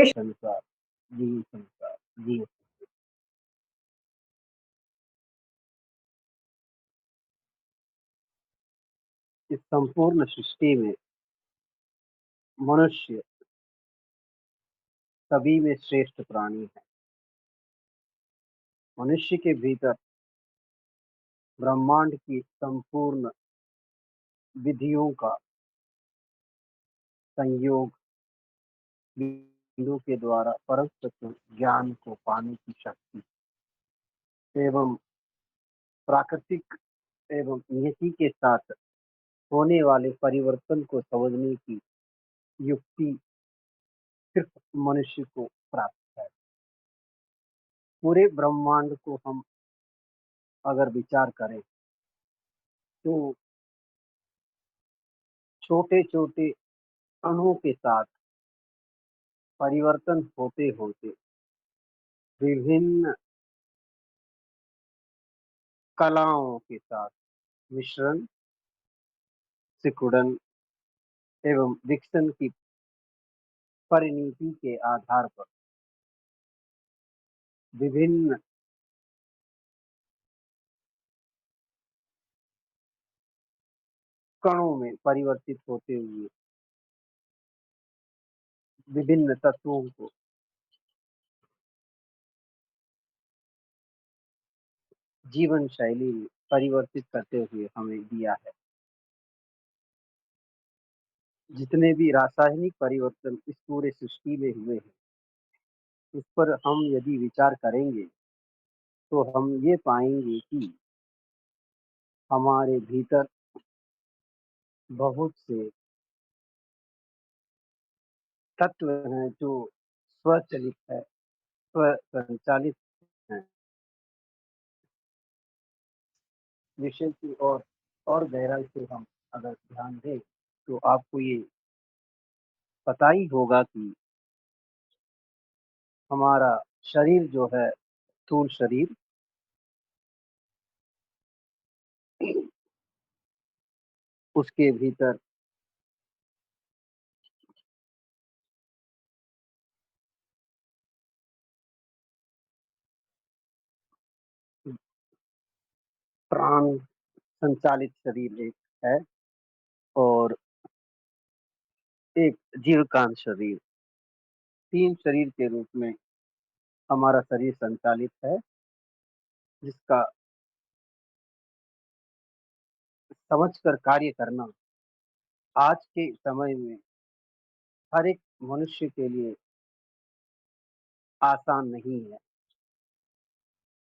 संसार, जी संसार, जी। इस संपूर्ण सृष्टि में मनुष्य सभी में श्रेष्ठ प्राणी है। मनुष्य के भीतर ब्रह्मांड की संपूर्ण विधियों का संयोग बिंदु के द्वारा परम तत्व ज्ञान को पाने की शक्ति एवं प्राकृतिक एवं नियति के साथ होने वाले परिवर्तन को समझने की युक्ति सिर्फ मनुष्य को प्राप्त है। पूरे ब्रह्मांड को हम अगर विचार करें तो छोटे छोटे अणुओं के साथ परिवर्तन होते होते विभिन्न कलाओं के साथ मिश्रण, सिकुड़न एवं विकसन की परिणति के आधार पर विभिन्न कणों में परिवर्तित होते हुए विभिन्न तत्वों को जीवन शैली में परिवर्तित करते हुए हमें दिया है। जितने भी रासायनिक परिवर्तन इस पूरे सृष्टि में हुए हैं, उस पर हम यदि विचार करेंगे तो हम ये पाएंगे कि हमारे भीतर बहुत से तत्व हैं जो स्वचालित है, स्वसंचालित हैं। विषय की और गहराई से हम अगर ध्यान दें तो आपको ये पता ही होगा कि हमारा शरीर जो है, स्थूल शरीर, उसके भीतर प्राण संचालित शरीर एक है और एक जीवकांत शरीर, तीन शरीर के रूप में हमारा शरीर संचालित है, जिसका समझकर कार्य करना आज के समय में हर एक मनुष्य के लिए आसान नहीं है।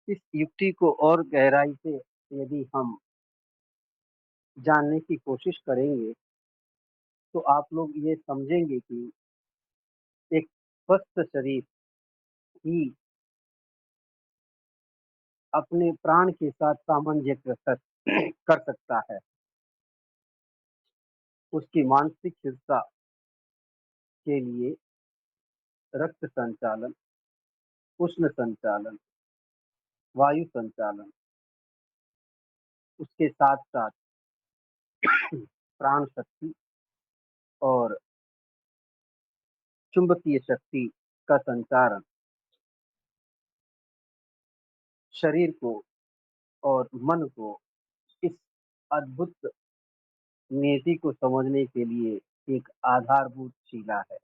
इस युक्ति को और गहराई से यदि हम जानने की कोशिश करेंगे तो आप लोग ये समझेंगे कि एक स्वस्थ शरीर ही अपने प्राण के साथ सामंजस्य कर सकता है। उसकी मानसिक स्थिरता के लिए रक्त संचालन, उष्ण संचालन, वायु संचालन, उसके साथ साथ प्राण शक्ति और चुंबकीय शक्ति का संचारण शरीर को और मन को इस अद्भुत नियति को समझने के लिए एक आधारभूत शिला है।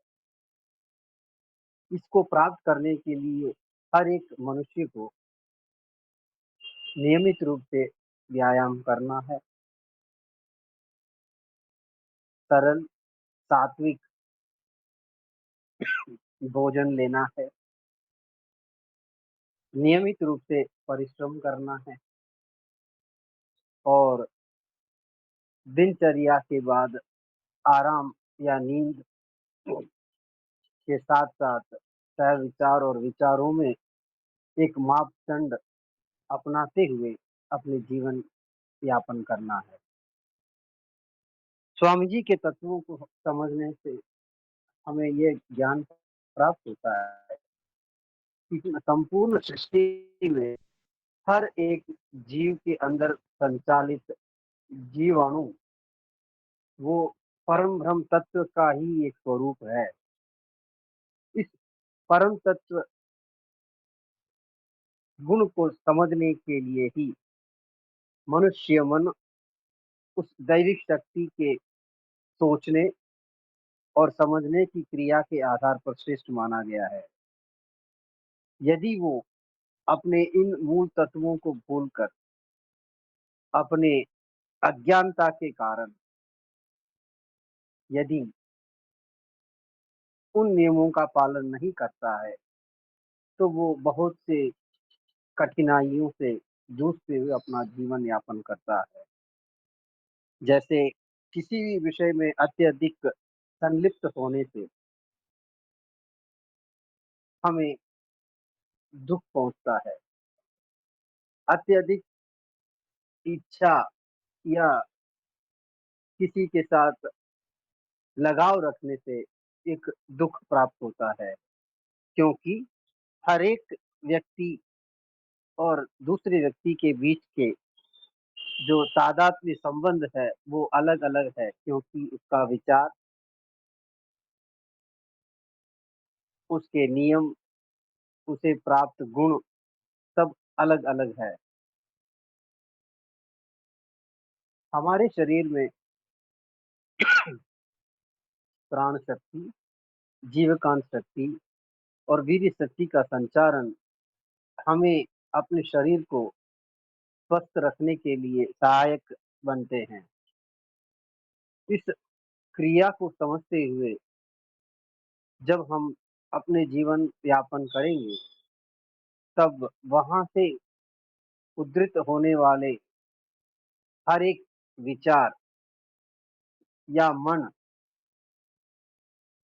इसको प्राप्त करने के लिए हर एक मनुष्य को नियमित रूप से व्यायाम करना है, सरल सात्विक भोजन लेना है, नियमित रूप से परिश्रम करना है और दिनचर्या के बाद आराम या नींद के साथ साथ सह विचार और विचारों में एक मापदंड अपनाते हुए अपने जीवन यापन करना है। स्वामी जी के तत्वों को समझने से हमें ये ज्ञान प्राप्त होता है कि संपूर्ण सृष्टि में हर एक जीव के अंदर संचालित जीवाणु वो परम ब्रह्म तत्व का ही एक स्वरूप है। इस परम तत्व गुण को समझने के लिए ही मनुष्य मन उस दैविक शक्ति के सोचने और समझने की क्रिया के आधार पर श्रेष्ठ माना गया है। यदि वो अपने इन मूल तत्वों को भूलकर अपने अज्ञानता के कारण यदि उन नियमों का पालन नहीं करता है, तो वो बहुत से कठिनाइयों से जूझते हुए अपना जीवन यापन करता है। जैसे किसी भी विषय में अत्यधिक संलिप्त होने से हमें दुःख पहुँचता है। अत्यधिक इच्छा या किसी के साथ लगाव रखने से एक दुःख प्राप्त होता है, क्योंकि हर एक व्यक्ति और दूसरे व्यक्ति के बीच के जो तादात्म्य संबंध है, वो अलग-अलग है, क्योंकि उसका विचार, उसके नियम, उसे प्राप्त गुण सब अलग-अलग है। हमारे शरीर में प्राण शक्ति, जीवकांत शक्ति और वीर्य शक्ति का संचारण हमें अपने शरीर को स्वस्थ रखने के लिए सहायक बनते हैं। इस क्रिया को समझते हुए जब हम अपने जीवन यापन करेंगे, तब वहाँ से उद्धृत होने वाले हर एक विचार या मन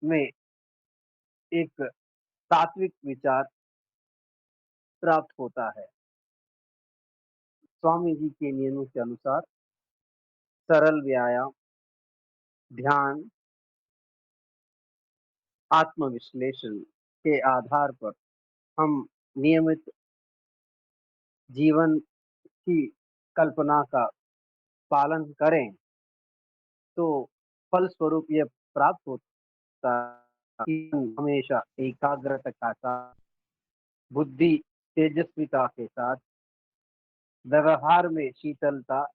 में एक सात्विक विचार प्राप्त होता है। स्वामी जी के नियमों के अनुसार सरल व्यायाम, ध्यान, आत्म-विश्लेषण के आधार पर हम नियमित जीवन की कल्पना का पालन करें, तो फलस्वरूप ये प्राप्त होता है कि हम हमेशा एकाग्रता के साथ, बुद्धि तेजस्विता के साथ, व्यवहार में शीतलता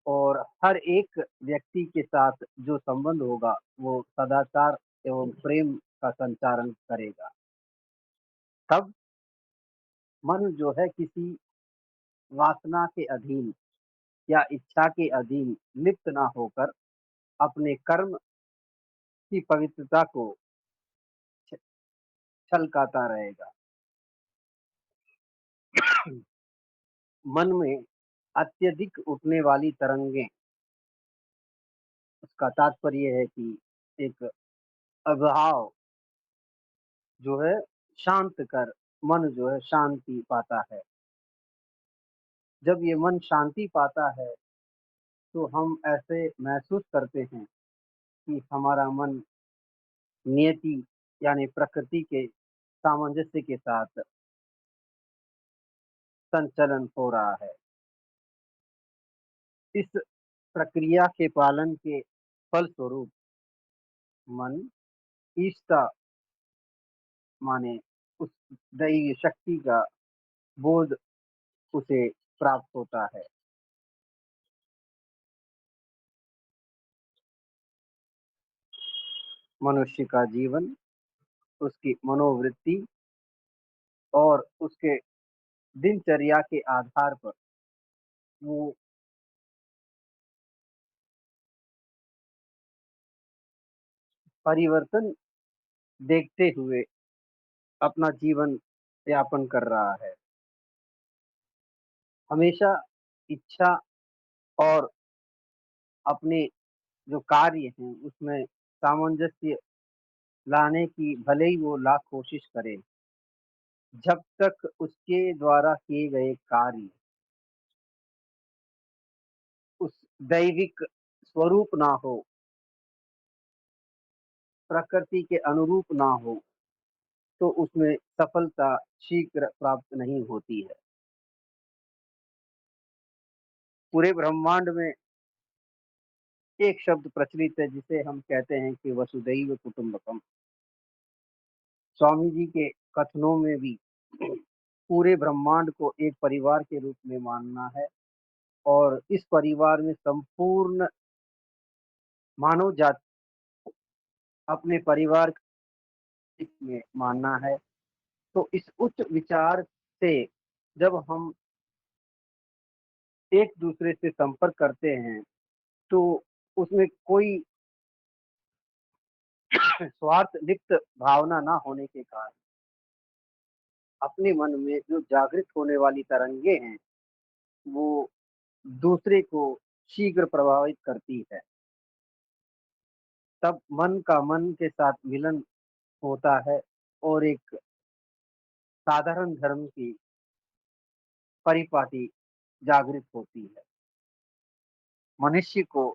और हर एक व्यक्ति के साथ जो संबंध होगा, वो सदाचार एवं प्रेम का संचारण करेगा। तब मन जो है किसी वासना के अधीन या इच्छा के अधीन लिप्त ना होकर अपने कर्म की पवित्रता को छ छलकाता रहेगा। मन में अत्यधिक उठने वाली तरंगें, उसका तात्पर्य है कि एक अभाव जो है शांत कर मन जो है शांति पाता है। जब ये मन शांति पाता है, तो हम ऐसे महसूस करते हैं कि हमारा मन नियति यानी प्रकृति के सामंजस्य के साथ संचलन हो रहा है। इस प्रक्रिया के पालन के फलस्वरूप मन ईशता माने उस दैवीय शक्ति का बोध उसे प्राप्त होता है। मनुष्य का जीवन, उसकी मनोवृत्ति और उसके दिनचर्या के आधार पर वो परिवर्तन देखते हुए अपना जीवन यापन कर रहा है। हमेशा इच्छा और अपने जो कार्य हैं उसमें सामंजस्य लाने की भले ही वो लाख कोशिश करे, जब तक उसके द्वारा किए गए कार्य उस दैविक स्वरूप ना हो, प्रकृति के अनुरूप ना हो, तो उसमें सफलता शीघ्र प्राप्त नहीं होती है। पूरे ब्रह्मांड में एक शब्द प्रचलित है जिसे हम कहते हैं कि वसुधैव कुटुंबकम। स्वामी जी के कथनों में भी पूरे ब्रह्मांड को एक परिवार के रूप में मानना है और इस परिवार में संपूर्ण मानव जाति अपने परिवार में मानना है। तो इस उच्च विचार से जब हम एक दूसरे से संपर्क करते हैं तो उसमें कोई स्वार्थ लिप्त भावना ना होने के कारण अपने मन में जो जागृत होने वाली तरंगे हैं वो दूसरे को शीघ्र प्रभावित करती है। तब मन का मन के साथ मिलन होता है और एक साधारण धर्म की परिपाटी जागृत होती है। मनुष्य को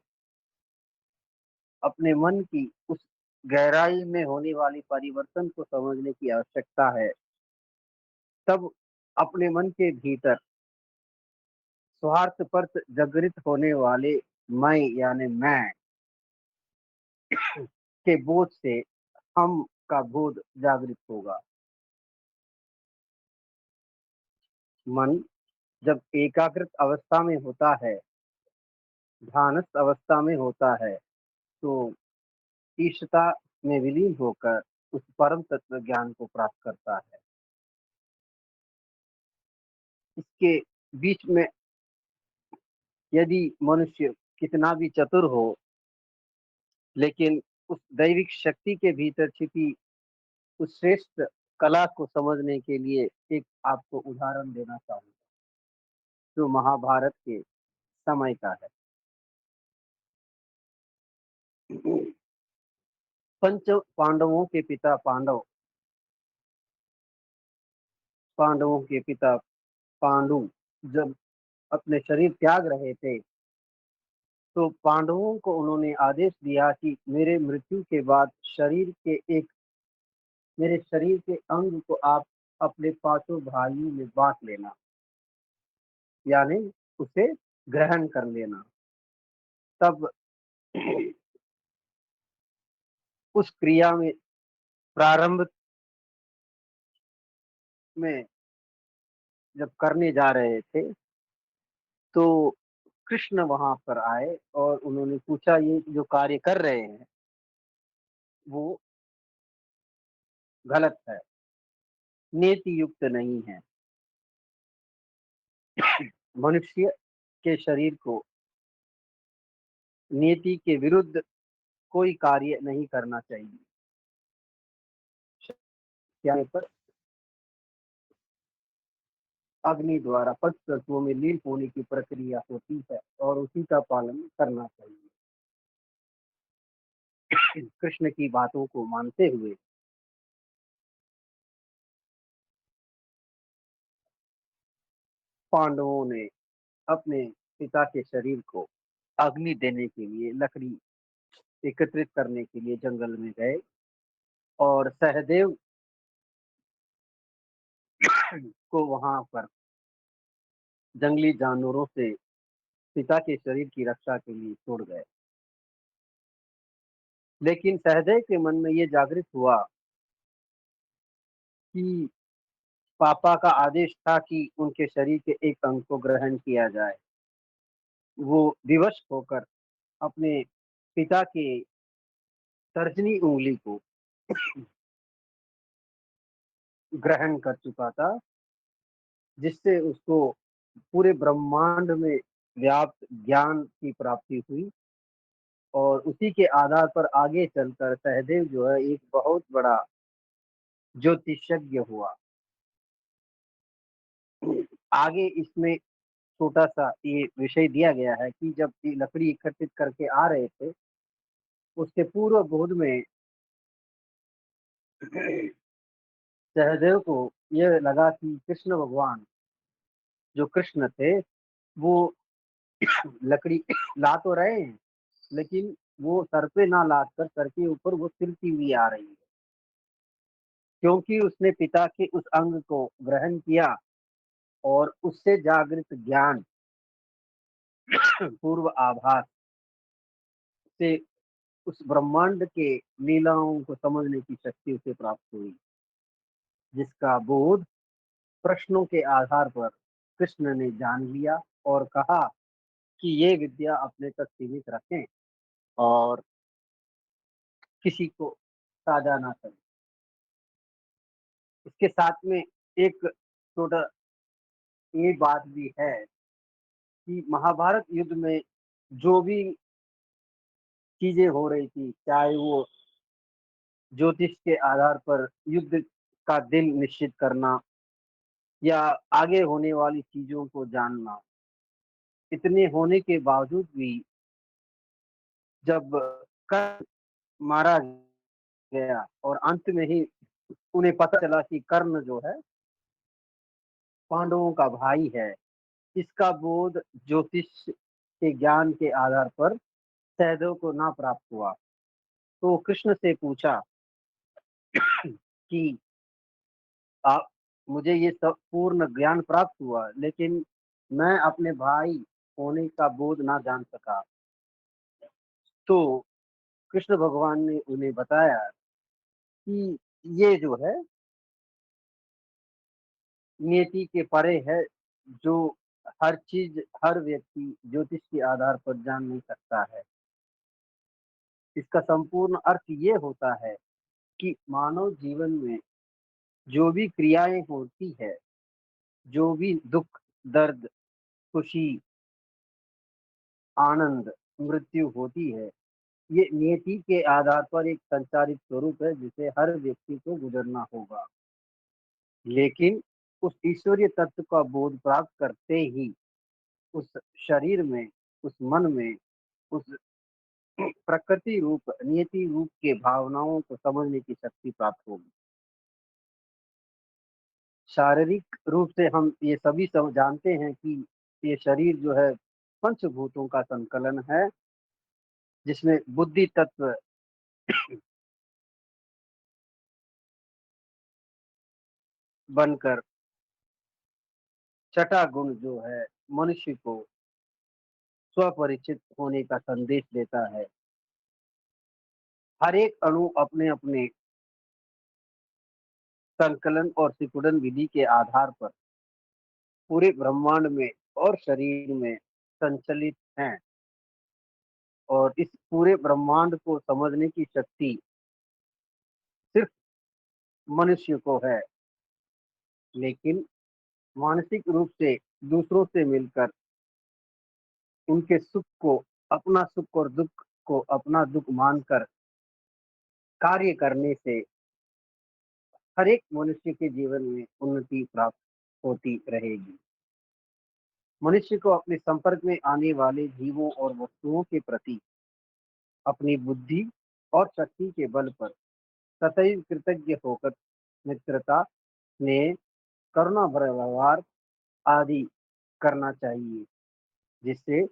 अपने मन की उस गहराई में होने वाली परिवर्तन को समझने की आवश्यकता है। तब अपने मन के भीतर स्वार्थ पर जागृत होने वाले मैं यानी मैं के बोझ से हम का बोध जागृत होगा। मन जब एकाग्रत अवस्था में होता है, ध्यानस्थ अवस्था में होता है, तो ईशता में विलीन होकर उस परम तत्व ज्ञान को प्राप्त करता है। इसके बीच में यदि मनुष्य कितना भी चतुर हो, लेकिन उस दैविक शक्ति के भीतर छिपी उस श्रेष्ठ कला को समझने के लिए एक आपको उदाहरण देना चाहूँगा, जो महाभारत के समय का है। पंच पांडवों के पिता पांडवों के पिता पांडु जब अपने शरीर त्याग रहे थे, तो पांडवों को उन्होंने आदेश दिया कि मेरे मृत्यु के बाद मेरे शरीर के अंग को आप अपने पांचों भाइयों में बांट लेना, यानी उसे ग्रहण कर लेना। तब उस क्रिया में प्रारंभ में जब करने जा रहे थे, तो कृष्ण वहां पर आए और उन्होंने पूछा ये जो कार्य कर रहे हैं वो गलत है, नीति युक्त नहीं है। मनुष्य के शरीर को नीति के विरुद्ध कोई कार्य नहीं करना चाहिए। क्या पर अग्नि द्वारा पंच तत्वों में लीन होने की प्रक्रिया होती है और उसी का पालन करना चाहिए। कृष्ण की बातों को मानते हुए पांडवों ने अपने पिता के शरीर को अग्नि देने के लिए लकड़ी एकत्रित करने के लिए जंगल में गए और सहदेव को वहां पर जंगली जानवरों से पिता के शरीर की रक्षा के लिए छोड़ गए। लेकिन सहदेव के मन में ये जागृत हुआ कि पापा का आदेश था कि उनके शरीर के एक अंग को ग्रहण किया जाए। वो विवश होकर अपने पिता के तर्जनी उंगली को ग्रहण कर चुका था, जिससे उसको पूरे ब्रह्मांड में व्याप्त ज्ञान की प्राप्ति हुई और उसी के आधार पर आगे चलकर सहदेव जो है एक बहुत बड़ा ज्योतिषज्ञ हुआ। आगे इसमें छोटा सा ये विषय दिया गया है कि जब ये लकड़ी एकत्रित करके आ रहे थे, उसके पूर्व गोद में सहदेव को यह लगा कि कृष्ण भगवान जो कृष्ण थे वो लकड़ी ला तो रहे हैं, लेकिन वो सर पे ना लाद कर सर के ऊपर वो तिलती हुई आ रही है, क्योंकि उसने पिता के उस अंग को ग्रहण किया और उससे जागृत ज्ञान पूर्व आभास से उस ब्रह्मांड के लीलाओं को समझने की शक्ति उसे प्राप्त हुई। जिसका बोध प्रश्नों के आधार पर कृष्ण ने जान लिया और कहा कि ये विद्या अपने तक सीमित रखें और किसी को साझा ना करें। इसके साथ में एक छोटा ये बात भी है कि महाभारत युद्ध में जो भी चीजें हो रही थी, चाहे वो ज्योतिष के आधार पर युद्ध का दिन निश्चित करना या आगे होने वाली चीजों को जानना, इतने होने के बावजूद भी जब कर्ण मारा गया और अंत में ही उन्हें पता चला कि कर्ण जो है पांडवों का भाई है, इसका बोध ज्योतिष के ज्ञान के आधार पर सहदेव को ना प्राप्त हुआ। तो कृष्ण से पूछा कि आप मुझे ये सब पूर्ण ज्ञान प्राप्त हुआ, लेकिन मैं अपने भाई होने का बोध ना जान सका। तो कृष्ण भगवान ने उन्हें बताया कि ये जो है नियति के परे है, जो हर चीज हर व्यक्ति ज्योतिष के आधार पर जान नहीं सकता है। इसका संपूर्ण अर्थ ये होता है कि मानव जीवन में जो भी क्रियाएं होती है, जो भी दुख, दर्द, खुशी, आनंद, मृत्यु होती है, ये नियति के आधार पर एक संचारित स्वरूप है जिसे हर व्यक्ति को गुजरना होगा। लेकिन उस ईश्वरीय तत्व का बोध प्राप्त करते ही उस शरीर में, उस मन में, उस प्रकृति रूप, नियति रूप के भावनाओं को समझने की शक्ति प्राप्त होगी। शारीरिक रूप से हम ये सभी सब जानते हैं कि ये शरीर जो है पंचभूतों का संकलन है, जिसमें बुद्धि तत्व बनकर छठा गुण जो है मनुष्य को स्वपरिचित होने का संदेश देता है। हर एक अणु अपने अपने संकलन और सिकुड़न विधि के आधार पर पूरे ब्रह्मांड में और शरीर में संचलित हैं, और इस पूरे ब्रह्मांड को समझने की शक्ति सिर्फ मनुष्य को है। लेकिन मानसिक रूप से दूसरों से मिलकर उनके सुख को अपना सुख और दुख को अपना दुख मानकर कार्य करने से हर एक मनुष्य के जीवन में उन्नति प्राप्त होती रहेगी। मनुष्य को अपने संपर्क में आने वाले जीवों और वस्तुओं के प्रति अपनी बुद्धि और शक्ति के बल पर सदैव कृतज्ञ होकर मित्रता, स्नेह, करुणा भरा व्यवहार आदि करना चाहिए, जिससे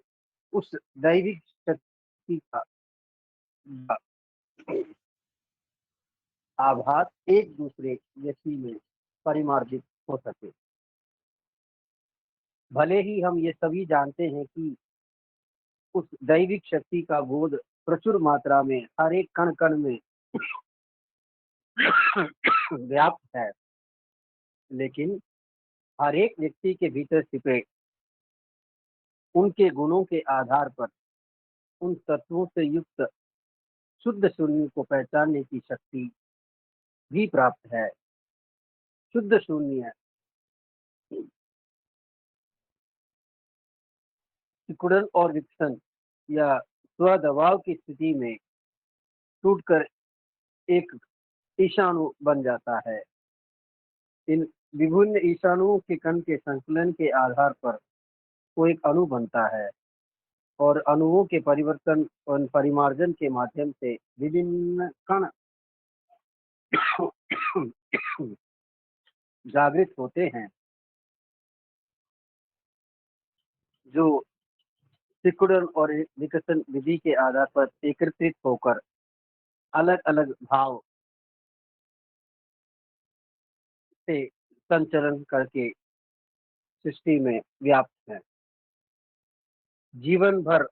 उस दैविक शक्ति का आभास एक दूसरे व्यक्ति में परिमार्जित हो सके। भले ही हम ये सभी जानते हैं कि उस दैविक शक्ति का बोध प्रचुर मात्रा में हर एक कण कण में व्याप्त है, लेकिन हर एक व्यक्ति के भीतर छिपे उनके गुणों के आधार पर उन तत्वों से युक्त शुद्ध शून्य को पहचानने की शक्ति भी प्राप्त है। शुद्ध शून्य सिकुड़न और विकसन या स्वदबाव की स्थिति में टूटकर एक ईशाणु बन जाता है। इन विभिन्न ईशाणुओं के कण के संकलन के आधार पर वो एक अणु बनता है, और अणुओं के परिवर्तन और परिमार्जन के माध्यम से विभिन्न कण जागृत होते हैं, जो सिकुड़न और विकसन विधि के आधार पर एकत्रित होकर अलग अलग भाव से संचरण करके सृष्टि में व्याप्त है। जीवन भर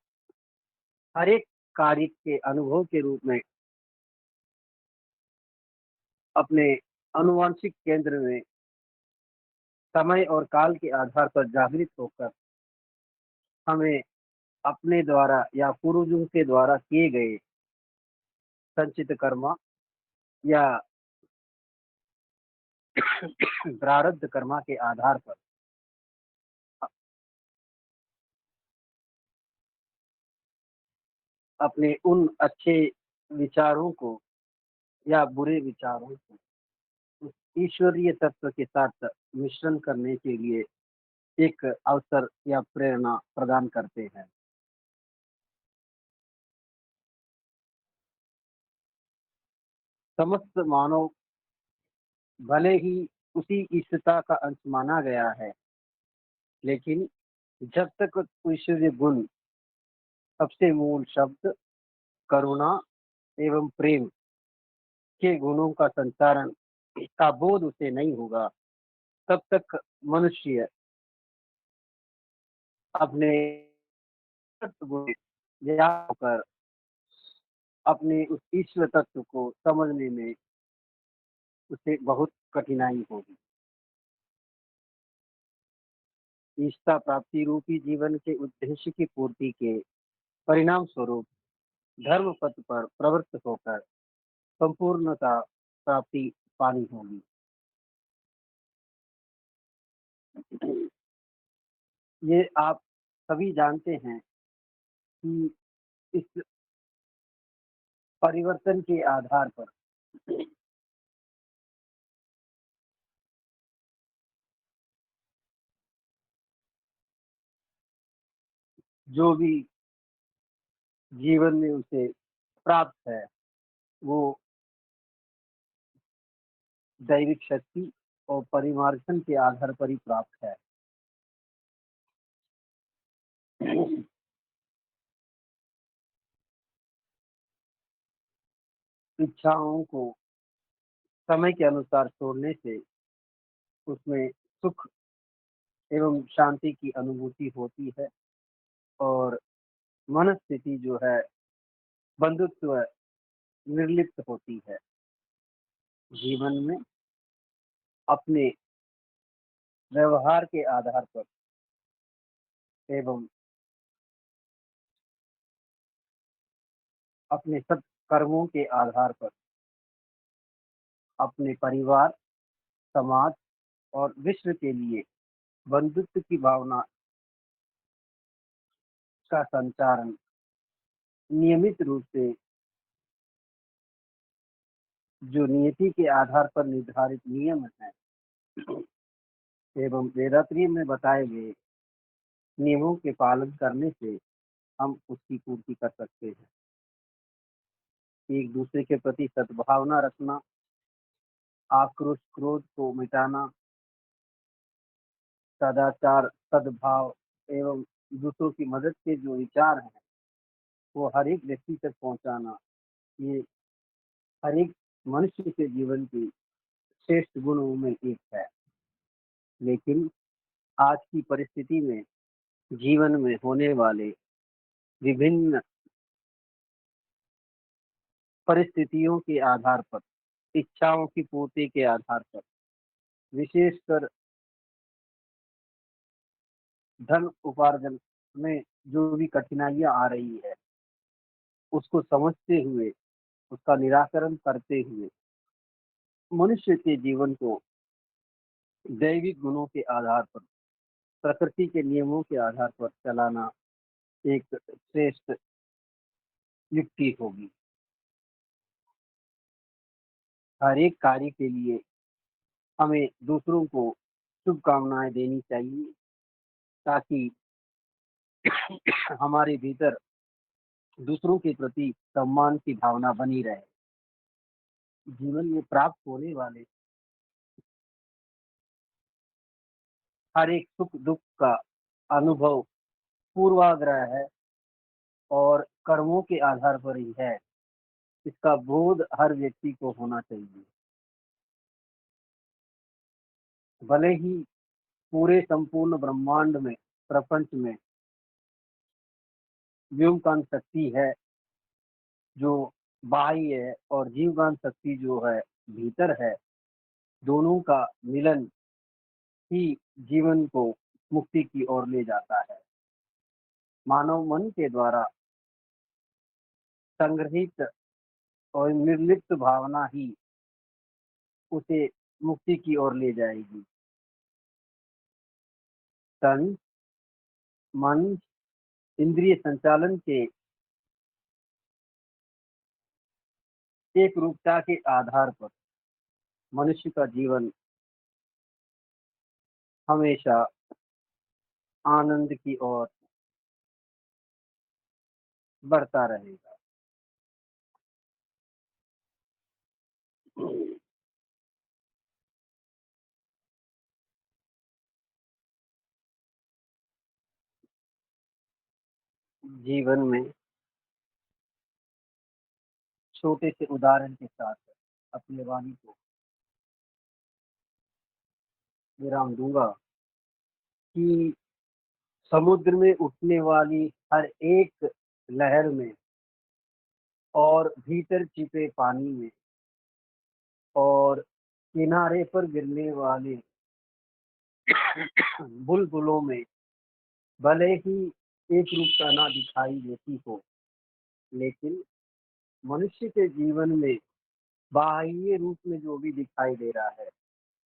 हर एक कार्य के अनुभव के रूप में अपने अनुवांशिक केंद्र में समय और काल के आधार पर जागृत होकर हमें अपने द्वारा या पूर्वजों के द्वारा किए गए संचित कर्म या प्रारब्ध कर्मा के आधार पर अपने उन अच्छे विचारों को या बुरे विचारों को उस ईश्वरीय तत्व के साथ मिश्रण करने के लिए एक अवसर या प्रेरणा प्रदान करते हैं। समस्त मानव भले ही उसी ईश्वरता का अंश माना गया है, लेकिन जब तक ईश्वरीय गुण सबसे मूल शब्द करुणा एवं प्रेम के गुणों का संचारण का बोध उसे नहीं होगा, तब तक मनुष्य अपने गुण या होकर अपने उस ईश्वर तत्व को समझने में उसे बहुत कठिनाई होगी। ईश्वरता प्राप्ति रूपी जीवन के उद्देश्य की पूर्ति के परिणाम स्वरूप धर्म पथ पर प्रवृत्त होकर संपूर्णता प्राप्ति पानी होगी। ये आप सभी जानते हैं कि इस परिवर्तन के आधार पर जो भी जीवन में उसे प्राप्त है, वो दैविक शक्ति और परिमार्जन के आधार पर ही प्राप्त है। इच्छाओं को समय के अनुसार छोड़ने से उसमें सुख एवं शांति की अनुभूति होती है और मनस्थिति जो है बंधुत्व निर्लिप्त होती है। जीवन में अपने व्यवहार के आधार पर एवं अपने सत्कर्मों के आधार पर अपने परिवार, समाज और विश्व के लिए बंधुत्व की भावना का संचारण नियमित रूप से जो नियति के आधार पर निर्धारित नियम है एवं वेदांतरीय में बताए गए नियमों के पालन करने से हम उसकी पूर्ति कर सकते हैं। एक दूसरे के प्रति सद्भावना रखना, आक्रोश क्रोध को मिटाना, सदाचार सद्भाव एवं दूसरों की मदद के जो विचार हैं वो हर एक व्यक्ति तक पहुंचाना, ये हर एक मनुष्य के जीवन की श्रेष्ठ गुणों में एक है। लेकिन आज की परिस्थिति में जीवन में होने वाले विभिन्न परिस्थितियों के आधार पर, इच्छाओं की पूर्ति के आधार पर, विशेषकर धन उपार्जन में जो भी कठिनाइयां आ रही है, उसको समझते हुए, उसका निराकरण करते हुए मनुष्य के जीवन को दैविक गुणों के आधार पर, प्रकृति के नियमों के आधार पर चलाना एक श्रेष्ठ युक्ति होगी। हर एक कार्य के लिए हमें दूसरों को शुभकामनाएं देनी चाहिए ताकि हमारे भीतर दूसरों के प्रति सम्मान की भावना बनी रहे। जीवन में प्राप्त होने वाले हर एक सुख दुख का अनुभव पूर्वाग्रह है और कर्मों के आधार पर ही है। इसका बोध हर व्यक्ति को होना चाहिए। भले ही पूरे संपूर्ण ब्रह्मांड में, प्रपंच में व्योमकान शक्ति है जो बाह्य है और जीवकान शक्ति जो है भीतर है, दोनों का मिलन ही जीवन को मुक्ति की ओर ले जाता है। मानव मन के द्वारा संग्रहित और निर्लिप्त भावना ही उसे मुक्ति की ओर ले जाएगी। तन, मन, इंद्रिय संचालन के एक रूपता के आधार पर मनुष्य का जीवन हमेशा आनंद की ओर बढ़ता रहेगा। जीवन में छोटे से उदाहरण के साथ अपनी वाणी को विराम दूंगा कि समुद्र में उठने वाली हर एक लहर में और भीतर छिपे पानी में और किनारे पर गिरने वाले बुलबुलों में भले ही एक रूपता ना दिखाई देती हो, लेकिन मनुष्य के जीवन में बाह्य रूप में जो भी दिखाई दे रहा है,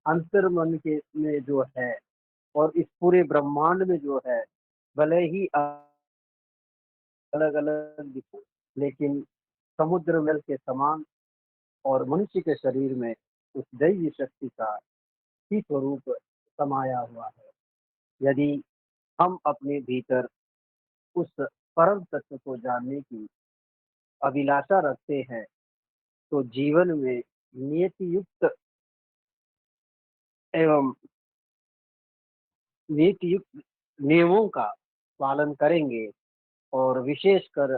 अंतर मन के में जो है और इस पूरे ब्रह्मांड में जो है, भले ही अलग अलग दिखे, लेकिन समुद्र मल के समान और मनुष्य के शरीर में उस दैवी शक्ति का ही स्वरूप समाया हुआ है। यदि हम अपने भीतर उस परम तत्व को जानने की अभिलाषा रखते हैं, तो जीवन में नियति युक्त एवं नीति युक्त नियमों का पालन करेंगे और विशेषकर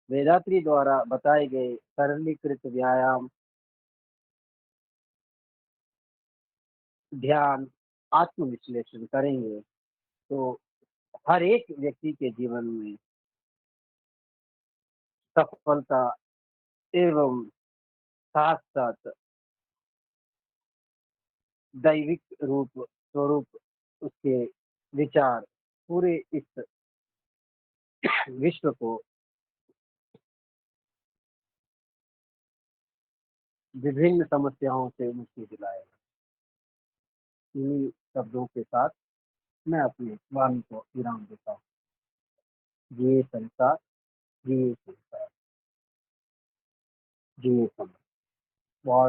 वेदात्री द्वारा बताए गए सरलीकृत व्यायाम, ध्यान, आत्मविश्लेषण करेंगे, तो हर एक व्यक्ति के जीवन में सफलता एवं साथ साथ दैविक रूप स्वरूप उसके विचार पूरे इस विश्व को विभिन्न समस्याओं से मुक्ति दिलाएगा। इन्हीं शब्दों के साथ मैं अपनी वाणी को विराम देता हूँ। जिए संसार, जिए संसार, जिए समय। बहुत